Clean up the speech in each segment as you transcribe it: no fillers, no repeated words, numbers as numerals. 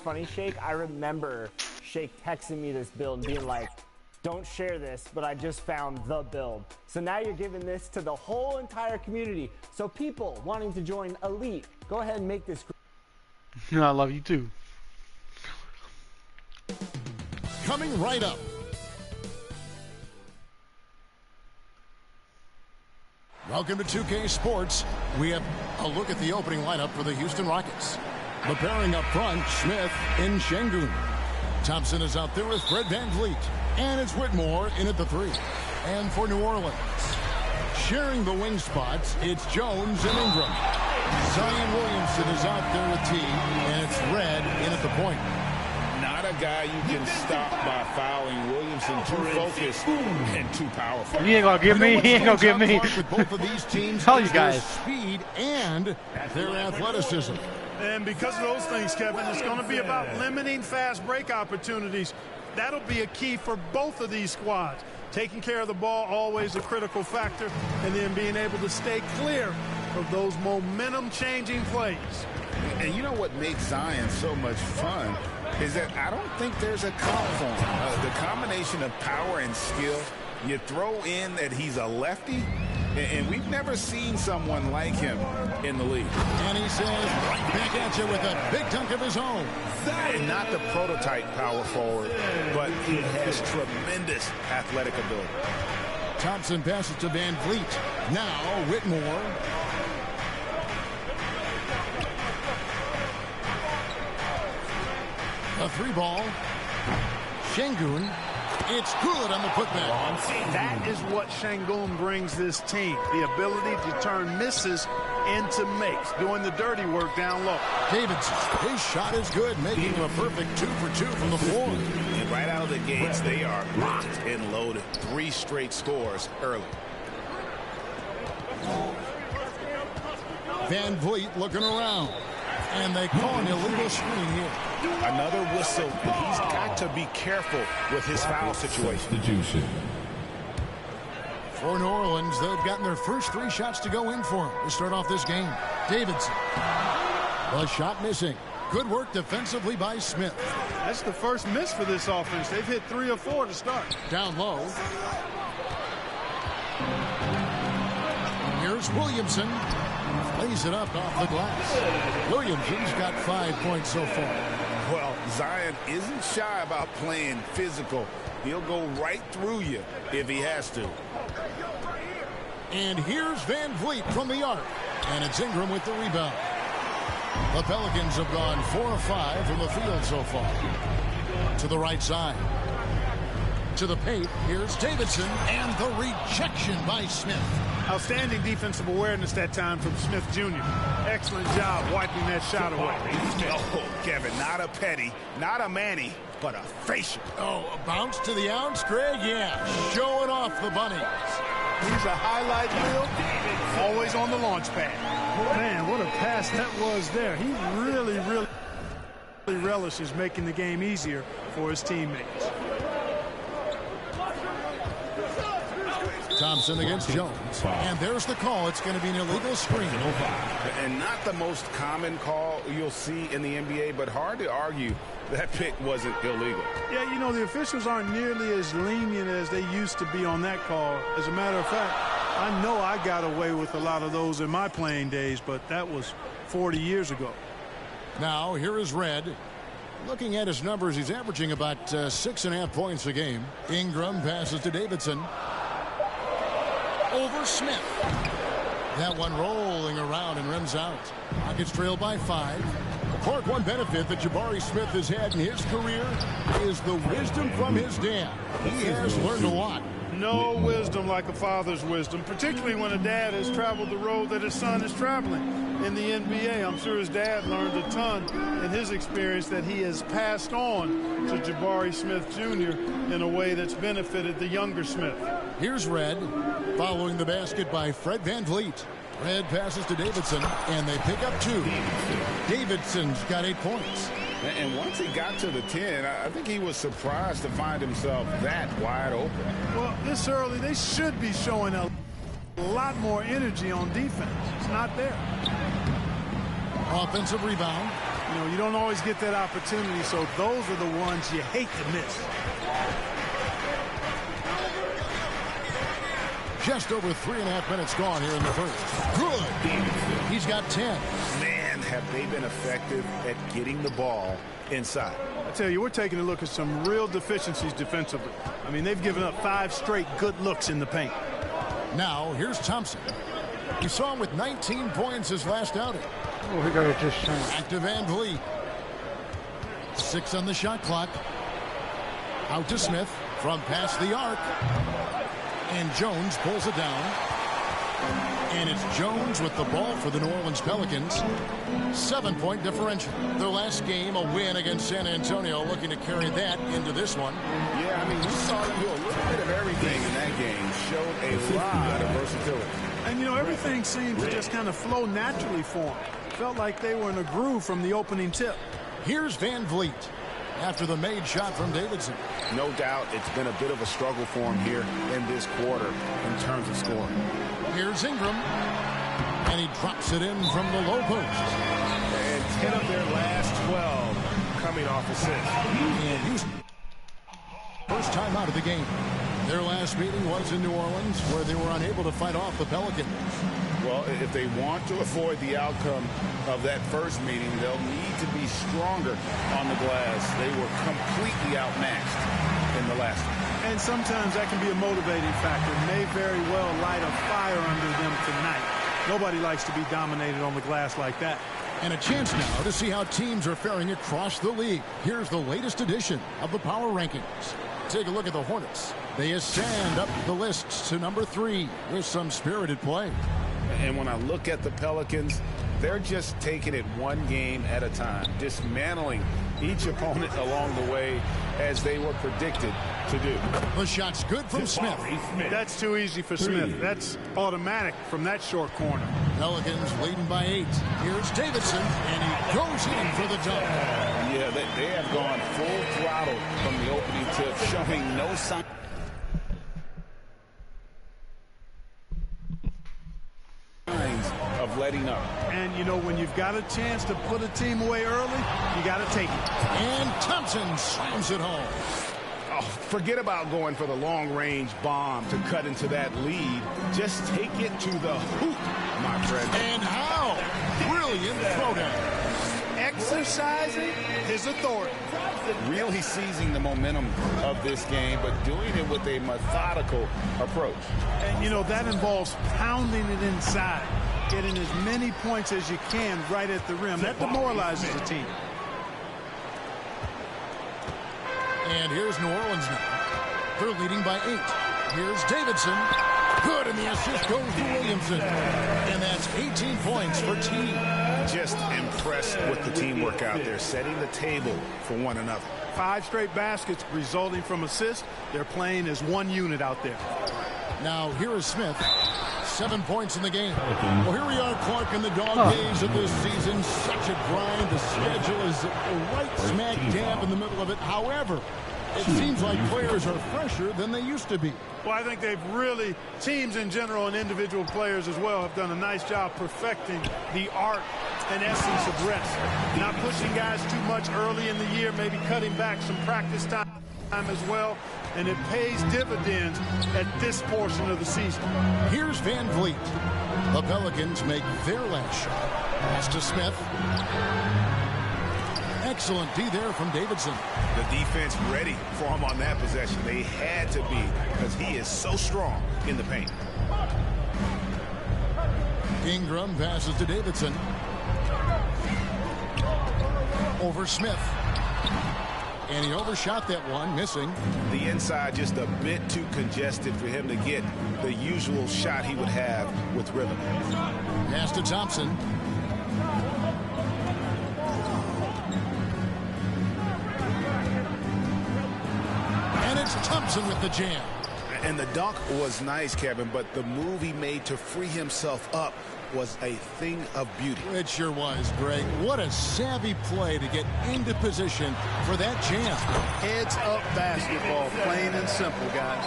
funny, Shake? I remember Shake texting me this build and being like, don't share this, but I just found the build. So now you're giving this to the whole entire community. So people wanting to join Elite, go ahead and make this group. I love you too. Coming right up. Welcome to 2K Sports. We have a look at the opening lineup for the Houston Rockets. The pairing up front, Smith and Şengün. Thompson is out there with Fred VanVleet. And it's Whitmore in at the 3. And for New Orleans, sharing the wing spots, it's Jones and Ingram. Zion Williamson is out there with T, and it's Red in at the point. Not a guy you can stop by fouling. Williamson too focused and too powerful. He ain't gonna give me. He ain't gonna give me. With both of these teams, Tell you guys. Speed and their athleticism. And because of those things, Kevin, it's going to be about limiting fast break opportunities. That'll be a key for both of these squads. Taking care of the ball, always a critical factor, and then being able to stay clear of those momentum-changing plays. And you know what makes Zion so much fun is that I don't think there's a comp for him. The combination of power and skill, you throw in that he's a lefty, and we've never seen someone like him in the league. And he says, right back at you with a big dunk of his own. And not the prototype power forward, but he has tremendous athletic ability. Thompson passes to VanVleet. Now Whitmore. A 3-ball. Şengün. It's good on the putback. That is what Şengün brings this team. The ability to turn misses into makes. Doing the dirty work down low. Davidson, his shot is good, making him a perfect 2 for 2 from the floor. And right out of the gates, they are locked and loaded. 3 straight scores early. VanVleet looking around. And they call an illegal screen here. Another whistle. He's got to be careful with his foul situation. For New Orleans, they've gotten their first 3 shots to go in for him to start off this game. Davidson. A shot missing. Good work defensively by Smith. That's the first miss for this offense. They've hit 3 or 4 to start. Down low. Here's Williamson. Lays it up off the glass. Williamson's got 5 points so far. Well, Zion isn't shy about playing physical. He'll go right through you if he has to. And here's VanVleet from the arc. And it's Ingram with the rebound. The Pelicans have gone 4 of 5 from the field so far. To the right side. To the paint. Here's Davidson. And the rejection by Smith. Outstanding defensive awareness that time from Smith Jr. Excellent job wiping that shot away. Oh, Kevin, not a petty, not a Manny, but a facial. Oh, a bounce to the ounce, Greg? Yeah, showing off the bunnies. He's a highlight reel, always on the launch pad. Man, what a pass that was there. He really relishes making the game easier for his teammates. Thompson against Jones. And there's the call. It's going to be an illegal screen. And not the most common call you'll see in the NBA, but hard to argue that pick wasn't illegal. Yeah, you know, the officials aren't nearly as lenient as they used to be on that call. As a matter of fact, I know I got away with a lot of those in my playing days, but that was 40 years ago. Now, here is Red. Looking at his numbers, he's averaging about 6.5 points a game. Ingram passes to Davidson. Over Smith. That one rolling around and rims out. Rockets trail by 5. Clark, one benefit that Jabari Smith has had in his career is the wisdom from his dad. He has learned a lot. No wisdom like a father's wisdom, particularly when a dad has traveled the road that his son is traveling in the NBA. I'm sure his dad learned a ton in his experience that he has passed on to Jabari Smith Jr. in a way that's benefited the younger Smith. Here's Red, following the basket by Fred VanVleet. Red passes to Davidson, and they pick up 2. Davidson's got 8 points. And once he got to the 10, I think he was surprised to find himself that wide open. Well, this early, they should be showing a lot more energy on defense. It's not there. Offensive rebound. You know, you don't always get that opportunity, so those are the ones you hate to miss. Just over 3.5 minutes gone here in the first. Good. He's got 10. Man, have they been effective at getting the ball inside. I tell you, we're taking a look at some real deficiencies defensively. I mean, they've given up 5 straight good looks in the paint. Now, here's Thompson. You saw him with 19 points his last outing. Oh, he got it just Back to Van Vliet. 6 on the shot clock. Out to Smith from past the arc. And Jones pulls it down. And it's Jones with the ball for the New Orleans Pelicans. 7-point differential. Their last game, a win against San Antonio, looking to carry that into this one. Yeah, I mean, we saw him do a little bit of everything in that game. Showed a lot of versatility. And, you know, everything seemed to just kind of flow naturally for them. Felt like they were in a groove from the opening tip. Here's Van Vliet after the made shot from Davidson. No doubt it's been a bit of a struggle for him here in this quarter in terms of scoring. Here's Ingram. And he drops it in from the low post. And 10 of their last 12 coming off assists. And Houston. First time out of the game. Their last meeting was in New Orleans, where they were unable to fight off the Pelicans. Well, if they want to avoid the outcome of that first meeting, they'll need to be stronger on the glass. They were completely outmatched in the last one. And sometimes that can be a motivating factor. May very well light a fire under them tonight. Nobody likes to be dominated on the glass like that. And a chance now to see how teams are faring across the league. Here's the latest edition of the Power Rankings. Take a look at the Hornets. They ascend up the lists to number 3 with some spirited play. And when I look at the Pelicans, they're just taking it one game at a time, dismantling each opponent along the way as they were predicted to do. The shot's good from Smith. That's too easy for Smith. That's automatic from that short corner. Pelicans leading by 8. Here's Davidson, and he goes in for the dunk. Yeah, they have gone full throttle from the opening tip, showing no sign of letting up. And, you know, when you've got a chance to put a team away early, you got to take it. And Thompson slams it home. Oh, forget about going for the long-range bomb to cut into that lead. Just take it to the hoop, my friend. And how? Brilliant throwdown. Exercising his authority. Really seizing the momentum of this game, but doing it with a methodical approach. And, you know, that involves pounding it inside, getting as many points as you can right at the rim. That demoralizes a team. And here's New Orleans now. They're leading by 8. Here's Davidson. Good, and the assist goes to Williamson. And that's 18 points for team. Just impressed with the teamwork out there, setting the table for one another. 5 straight baskets resulting from assists. They're playing as one unit out there. Now here is Smith. 7 points in the game. Well, here we are, Clark, in the dog days of this season. Such a grind. The schedule is right smack dab in the middle of it. However, it seems like players are fresher than they used to be. Well, I think they've really, teams in general and individual players as well, have done a nice job perfecting the art and essence of rest. Not pushing guys too much early in the year, maybe cutting back some practice time as well. And it pays dividends at this portion of the season. Here's Van Vliet. The Pelicans make their last shot. Pass to Smith. Excellent D there from Davidson. The defense ready for him on that possession. They had to be, because he is so strong in the paint. Ingram passes to Davidson. Over Smith. And he overshot that one, missing. The inside just a bit too congested for him to get the usual shot he would have with rhythm. Pass to Thompson. And it's Thompson with the jam. And the dunk was nice, Kevin, but the move he made to free himself up was a thing of beauty. It sure was, Greg. What a savvy play to get into position for that jam. Heads up basketball, plain and simple, guys.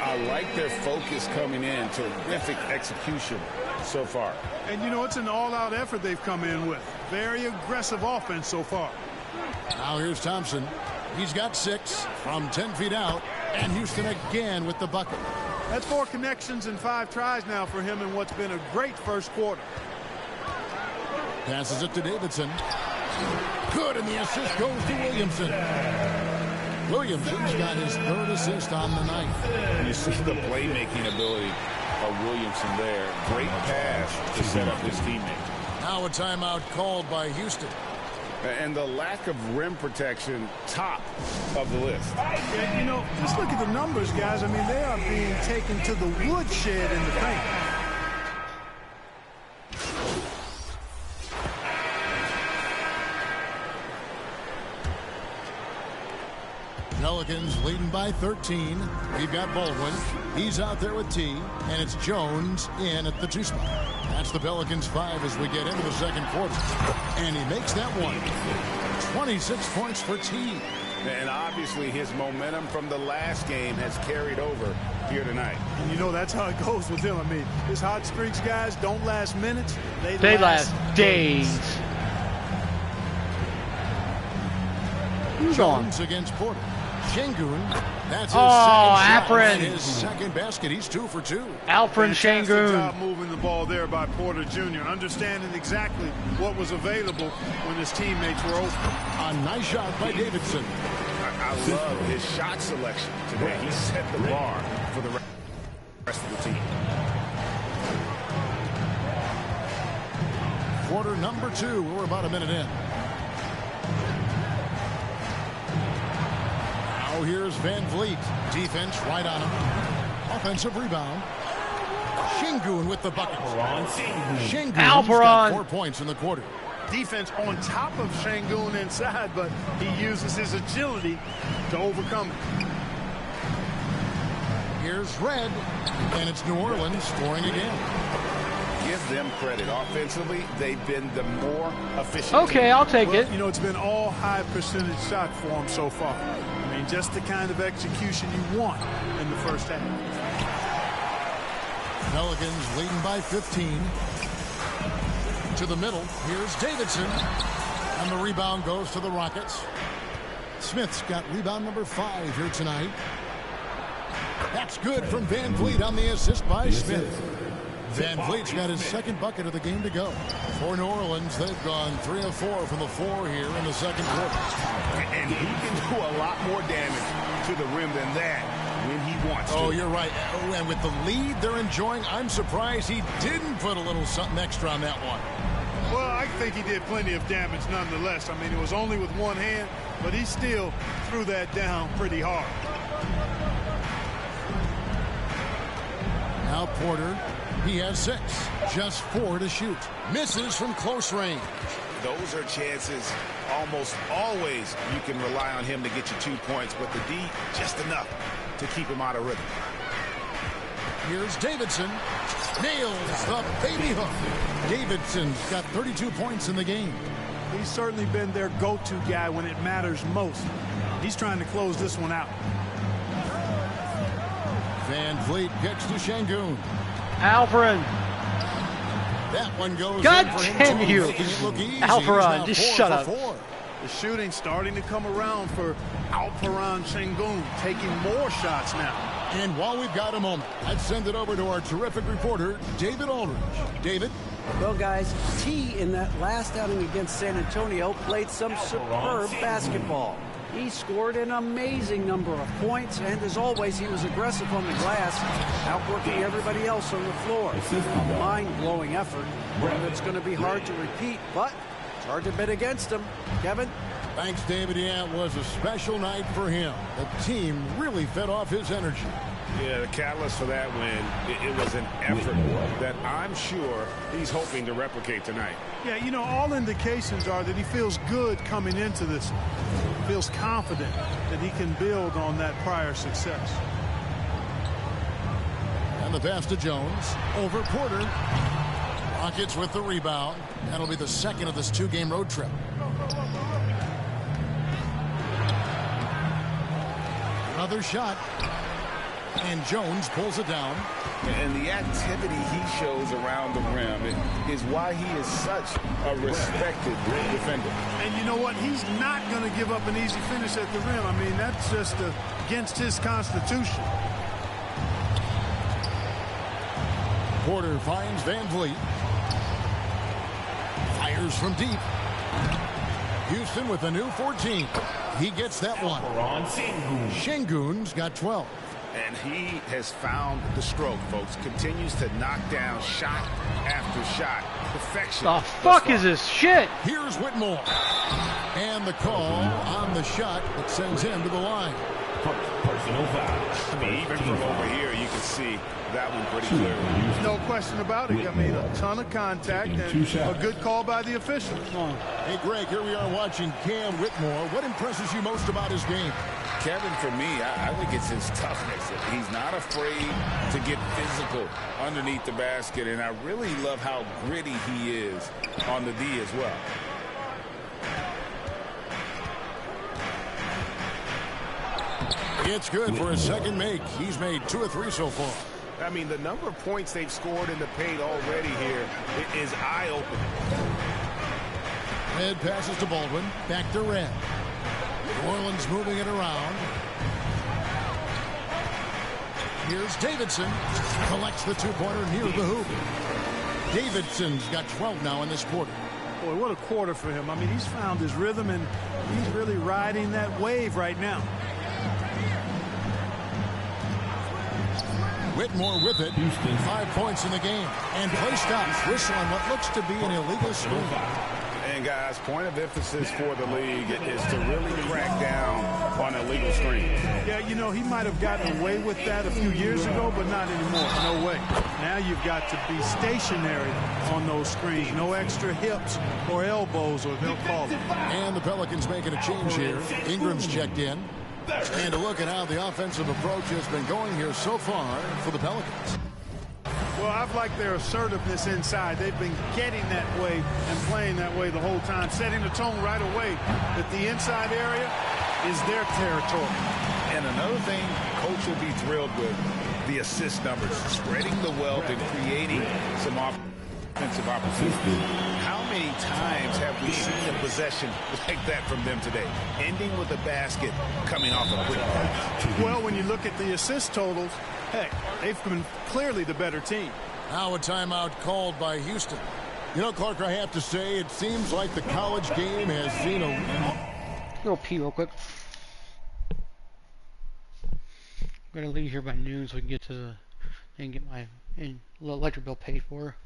I like their focus coming in. Terrific execution so far. And, you know, it's an all-out effort they've come in with. Very aggressive offense so far. Now here's Thompson. He's got 6 from 10 feet out. And Houston again with the bucket. That's 4 connections and 5 tries now for him in what's been a great first quarter. Passes it to Davidson. Good, and the assist goes to Williamson. Williamson's got his 3rd assist on the night. You see the playmaking ability of Williamson there. Great pass to set up his teammate. Now a timeout called by Houston. And the lack of rim protection, top of the list. Yeah, you know, just look at the numbers, guys. I mean, they are being taken to the woodshed in the paint. Pelicans leading by 13. We've got Baldwin. He's out there with T. And it's Jones in at the 2 spot. That's the Pelicans 5 as we get into the second quarter. And he makes that one. 26 points for T. And obviously his momentum from the last game has carried over here tonight. And you know that's how it goes with him. I mean, his hot streaks, guys, don't last minutes. They last days. Who's on? Jones against Porter. Şengün, that's his second shot. His second basket. He's 2 for 2. Alfred Şengün. Job moving the ball there by Porter Jr. Understanding exactly what was available when his teammates were open. A nice shot by Davidson. I love his shot selection today. He set the bar for the rest of the team. Quarter number 2. We're about a minute in. Now here's Van Vliet. Defense right on him. Offensive rebound. Şengün with the bucket. Şengün's got 4 points in the quarter. Defense on top of Şengün inside, but he uses his agility to overcome it. Here's Red, and it's New Orleans scoring again. Give them credit. Offensively, they've been the more efficient Okay, team. I'll take it. You know, it's been all high percentage shot for him so far. I mean, just the kind of execution you want in the first half. Pelicans leading by 15. To the middle. Here's Davidson. And the rebound goes to the Rockets. Smith's got rebound number 5 here tonight. That's good from Van Vliet on the assist by Smith. Van Vliet's got his second bucket of the game to go. For New Orleans, they've gone 3 of 4 from the floor here in the second quarter. And he can do a lot more damage to the rim than that when he wants to. Oh, you're right. And with the lead they're enjoying, I'm surprised he didn't put a little something extra on that one. Well, I think he did plenty of damage nonetheless. I mean, it was only with one hand, but he still threw that down pretty hard. Now Porter, he has 6. Just 4 to shoot. Misses from close range. Those are chances almost always you can rely on him to get you 2 points, but the D, just enough to keep him out of rhythm. Here's Davidson. Nails the baby hook. Davidson's got 32 points in the game. He's certainly been their go-to guy when it matters most. He's trying to close this one out. Van Vliet kicks to Şengün. Alfred. That one goes God in for him damn too, you. making it look easy. Alfred, He's just now 4 shut for up. 4. The shooting starting to come around for Alperen Şengün, taking more shots now. And while we've got a moment, let's send it over to our terrific reporter, David Aldridge. David? Well, guys, T in that last outing against San Antonio played some superb basketball. He scored an amazing number of points, and as always, he was aggressive on the glass, outworking everybody else on the floor. A mind-blowing effort, one that's going to be hard to repeat, but it's hard to bet against him. Kevin? Thanks, David. Yeah, it was a special night for him. The team really fed off his energy. Yeah, the catalyst for that win, it was an effort that I'm sure he's hoping to replicate tonight. Yeah, you know, all indications are that he feels good coming into this. Feels confident that he can build on that prior success. And the pass to Jones. Over Porter. Rockets with the rebound. That'll be the second of this 2-game road trip. Another shot. And Jones pulls it down. And the activity he shows around the rim is why he is such a respected defender. And you know what? He's not going to give up an easy finish at the rim. I mean, that's just against his constitution. Porter finds Van Vliet. Fires from deep. Houston with a new 14. He gets that one. Şengün's got 12. And he has found the stroke, folks. Continues to knock down shot after shot. Perfection. The fuck is this shit? Here's Whitmore. And the call on the shot that sends him to the line. Personal foul. I mean, even from over here, you can see that one pretty clearly. No question about it. I mean, a ton of contact and a good call by the official. Hey, Greg, here we are watching Cam Whitmore. What impresses you most about his game? Kevin, for me, I think it's his toughness. He's not afraid to get physical underneath the basket, and I really love how gritty he is on the D as well. It's good for his second make. He's made 2 of 3 so far. I mean, the number of points they've scored in the paint already here is eye-opening. Red passes to Baldwin. Back to Red. New Orleans moving it around. Here's Davidson. Collects the two-pointer near the hoop. Davidson's got 12 now in this quarter. Boy, what a quarter for him. I mean, he's found his rhythm, and he's really riding that wave right now. Whitmore with it. 5 points in the game. And play stops. Whistle on what looks to be an illegal screen. And, guys, point of emphasis for the league is to really crack down on illegal screens. Yeah, you know, he might have gotten away with that a few years ago, but not anymore. No way. Now you've got to be stationary on those screens. No extra hips or elbows, or they'll call it. And the Pelicans making a change here. Ingram's checked in. And a look at how the offensive approach has been going here so far for the Pelicans. Well, I've liked their assertiveness inside. They've been getting that way and playing that way the whole time, setting the tone right away that the inside area is their territory. And another thing Coach will be thrilled with, the assist numbers, spreading the wealth and creating some offensive opportunity. How many times have we seen a possession like that from them today, ending with a basket coming off a quick pass? Well, when you look at the assist totals, heck, they've been clearly the better team. Now a timeout called by Houston. You know, Clark, I have to say, it seems like the college game has seen a... Go pee real quick. I'm gonna leave here by noon so we can get to the and get my electric bill paid for.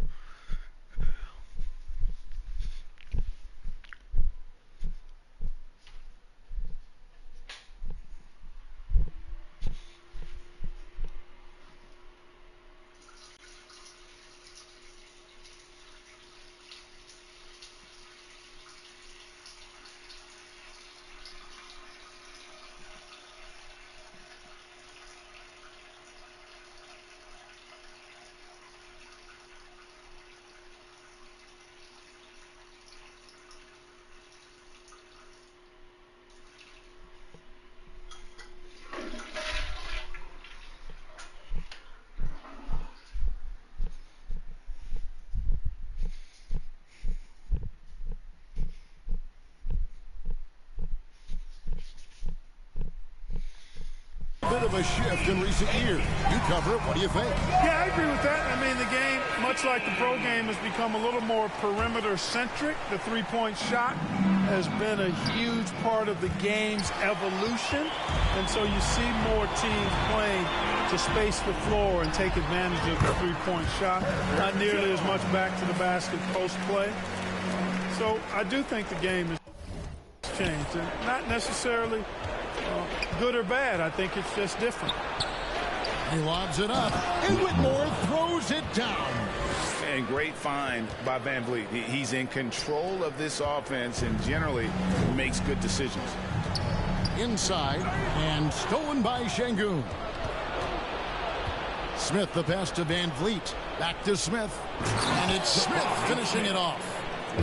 Bit of a shift in recent years. You cover it. What do you think? Yeah, I agree with that. I mean, the game, much like the pro game, has become a little more perimeter-centric. The three-point shot has been a huge part of the game's evolution. And so you see more teams playing to space the floor and take advantage of the three-point shot. Not nearly as much back to the basket post-play. So I do think the game has changed. And not necessarily good or bad. I think it's just different. He lobs it up, and Whitmore throws it down. And great find by Van Vliet. He's in control of this offense and generally makes good decisions. Inside, and stolen by Şengün. Smith the pass to Van Vliet. Back to Smith. And it's Smith finishing it off.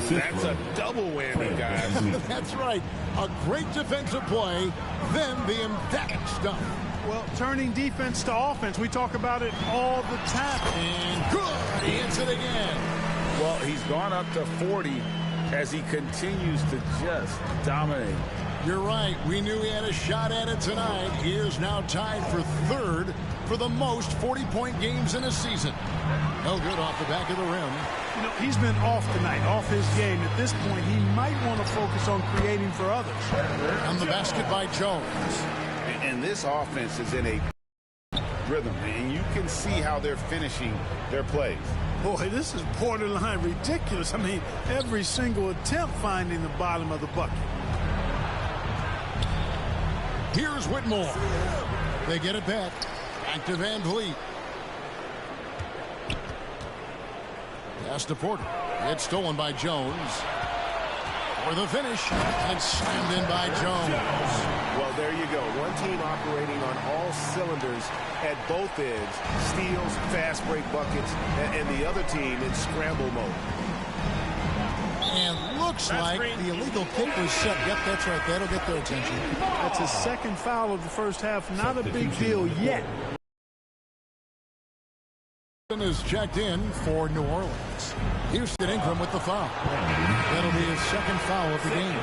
That's a double whammy, guys. That's right. A great defensive play, then the emphatic stuff. Well, turning defense to offense, we talk about it all the time. And good, he hits it again. Well, he's gone up to 40 as he continues to just dominate. You're right. We knew he had a shot at it tonight. He is now tied for third for the most 40-point games in a season. No good off the back of the rim. You know, he's been off tonight, off his game. At this point, he might want to focus on creating for others. On the basket by Jones. And this offense is in a rhythm, and you can see how they're finishing their plays. Boy, this is borderline ridiculous. I mean, every single attempt finding the bottom of the bucket. Here's Whitmore. They get it back. Back to Van Vliet. Pass to Porter. It's stolen by Jones. For the finish. And slammed in by Jones. Well, there you go. One team operating on all cylinders at both ends. Steals, fast break buckets, and the other team in scramble mode. And looks like the illegal kick was set. Yep, that's right. That'll get their attention. That's his second foul of the first half. Not a big deal yet. Is checked in for New Orleans. Houston Ingram with the foul. That'll be his second foul of the game.